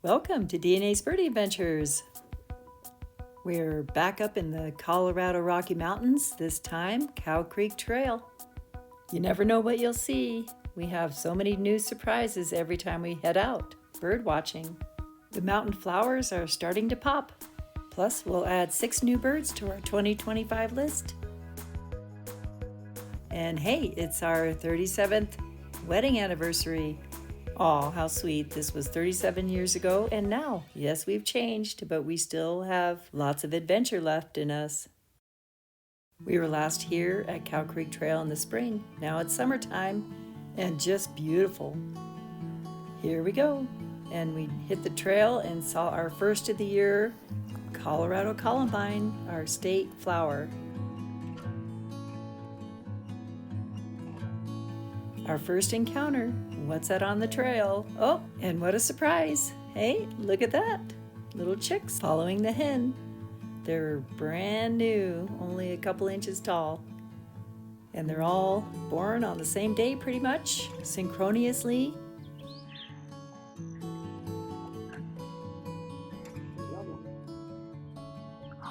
Welcome to DNA's Birdie Adventures. We're back up in the Colorado Rocky Mountains, this time Cow Creek Trail. You never know what you'll see. We have so many new surprises every time we head out, bird watching. The mountain flowers are starting to pop. Plus, we'll add 6 new birds to our 2025 list. And hey, it's our 37th wedding anniversary. Aw, how sweet. This was 37 years ago, and now, yes, we've changed, but we still have lots of adventure left in us. We were last here at Cow Creek Trail in the spring. Now it's summertime, and just beautiful. Here we go. And we hit the trail and saw our first of the year, Colorado columbine, our state flower. Our first encounter. What's that on the trail? Oh, and what a surprise. Hey, look at that. Little chicks following the hen. They're brand new, only a couple inches tall. And they're all born on the same day pretty much, synchronously.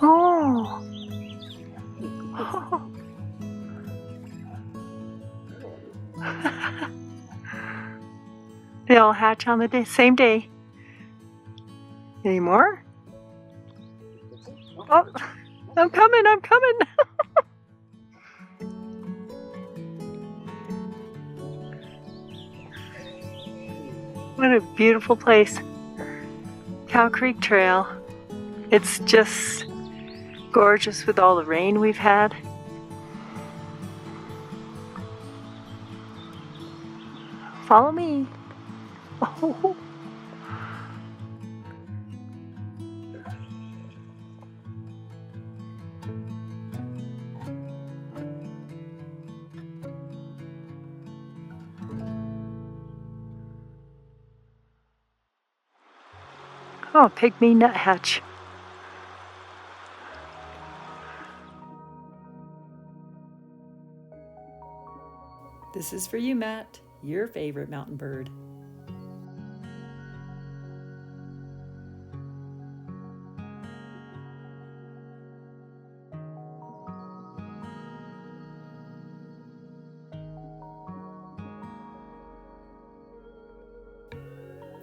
Oh. They all hatch on the same day. Any more? Oh, I'm coming. What a beautiful place. Cow Creek Trail. It's just gorgeous with all the rain we've had. Follow me. Oh. Oh, pygmy nuthatch. This is for you, Matt, your favorite mountain bird.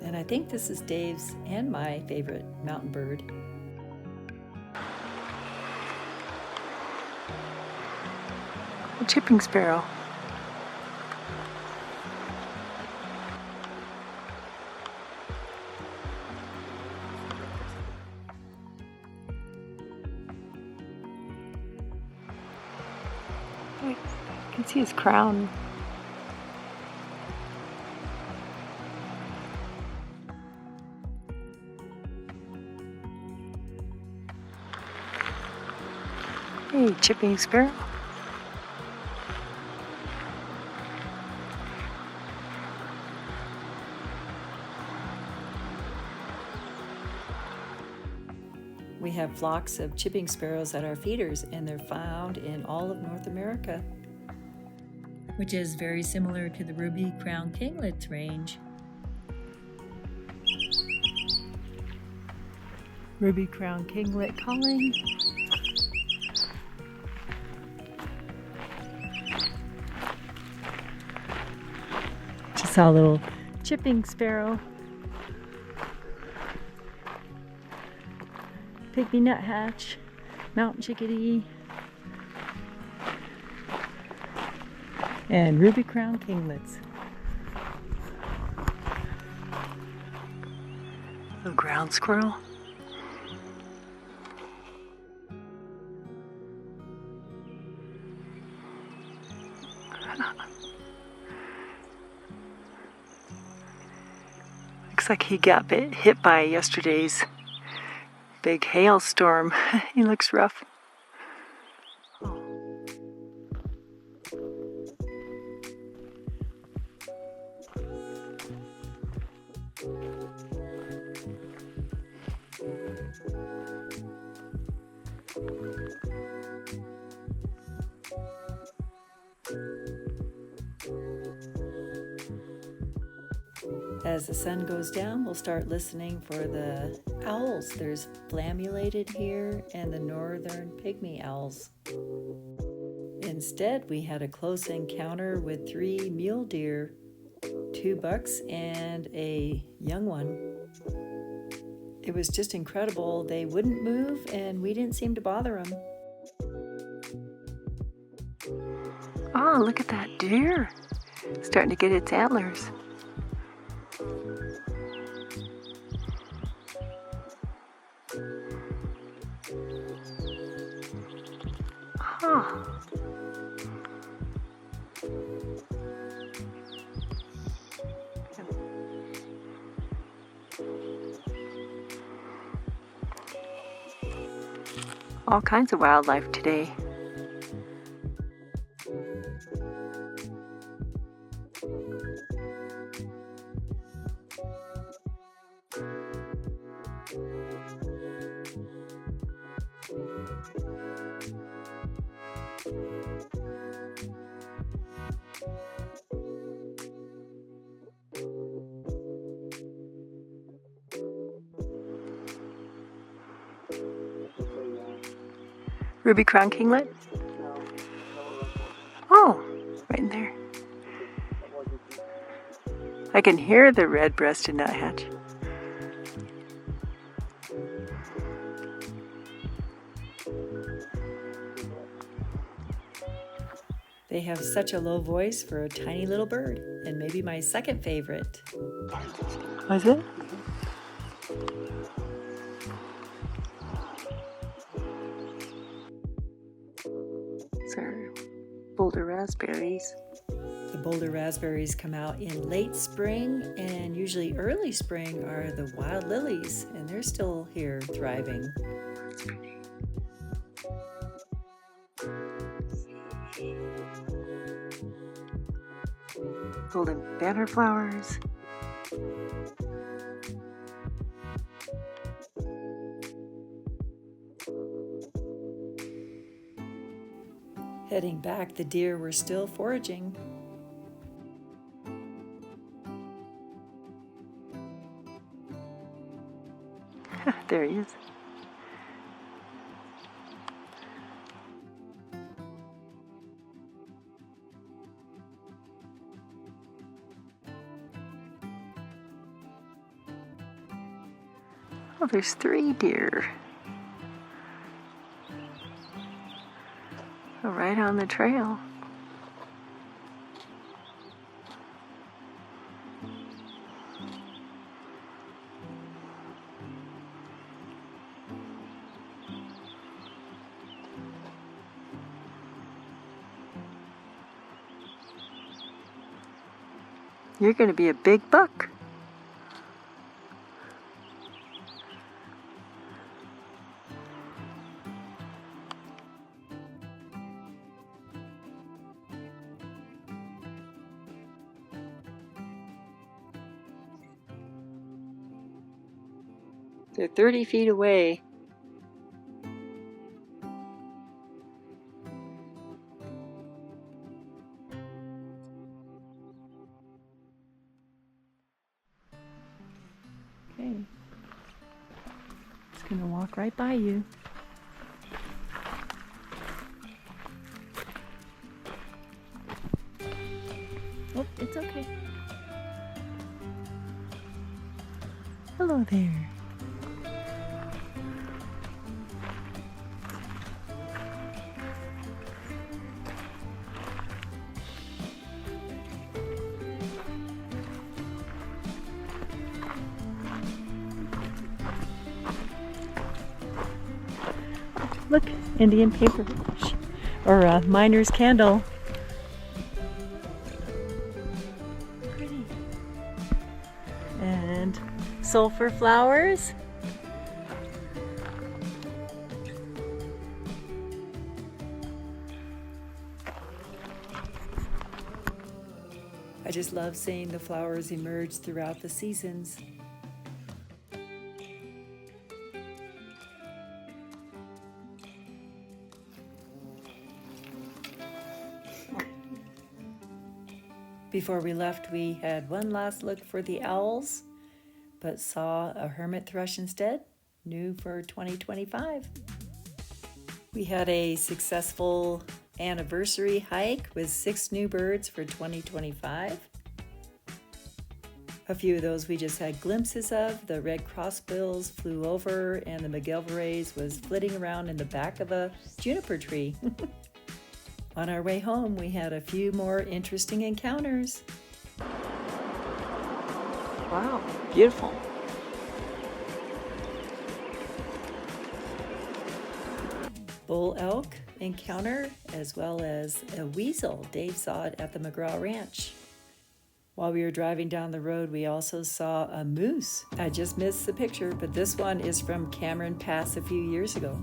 And I think this is Dave's and my favorite mountain bird. A chipping sparrow. I can see his crown. Hey, chipping sparrow. We have flocks of chipping sparrows at our feeders, and they're found in all of North America, which is very similar to the ruby-crowned kinglets range. Ruby-crowned kinglet calling. Just saw a little chipping sparrow. Pygmy nuthatch, mountain chickadee, and ruby-crowned kinglets. A ground squirrel. Looks like he got hit by yesterday's big hailstorm. He looks rough. As the sun goes down, we'll start listening for the owls. There's flammulated here and the northern pygmy owls. Instead, we had a close encounter with 3 mule deer, 2 bucks and a young one. It was just incredible. They wouldn't move and we didn't seem to bother them. Oh, look at that deer. Starting to get its antlers. Huh. All kinds of wildlife today. Ruby crown kinglet? Oh, right in there. I can hear the red-breasted nuthatch. They have such a low voice for a tiny little bird, and maybe my second favorite. Was it? These are boulder raspberries. The boulder raspberries come out in late spring, and usually early spring are the wild lilies, and they're still here thriving. That's pretty. Golden banner flowers. Heading back, the deer were still foraging. There he is. Oh, there's 3 deer. Oh, right on the trail. You're going to be a big buck. They're 30 feet away. Okay. It's gonna walk right by you. Oh, it's okay. Hello there. Look, Indian paper or miner's candle. Pretty. And sulfur flowers. I just love seeing the flowers emerge throughout the seasons. Before we left, we had one last look for the owls, but saw a hermit thrush instead, new for 2025. We had a successful anniversary hike with 6 new birds for 2025. A few of those we just had glimpses of. The red crossbills flew over and the McGillivrays was flitting around in the back of a juniper tree. On our way home, we had a few more interesting encounters. Wow, beautiful. Bull elk encounter, as well as a weasel. Dave saw it at the McGraw Ranch. While we were driving down the road, we also saw a moose. I just missed the picture, but this one is from Cameron Pass a few years ago.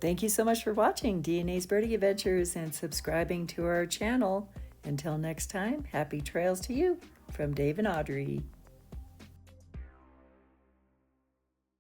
Thank you so much for watching DNA's Birding Adventures and subscribing to our channel. Until next time, happy trails to you from Dave and Audrey.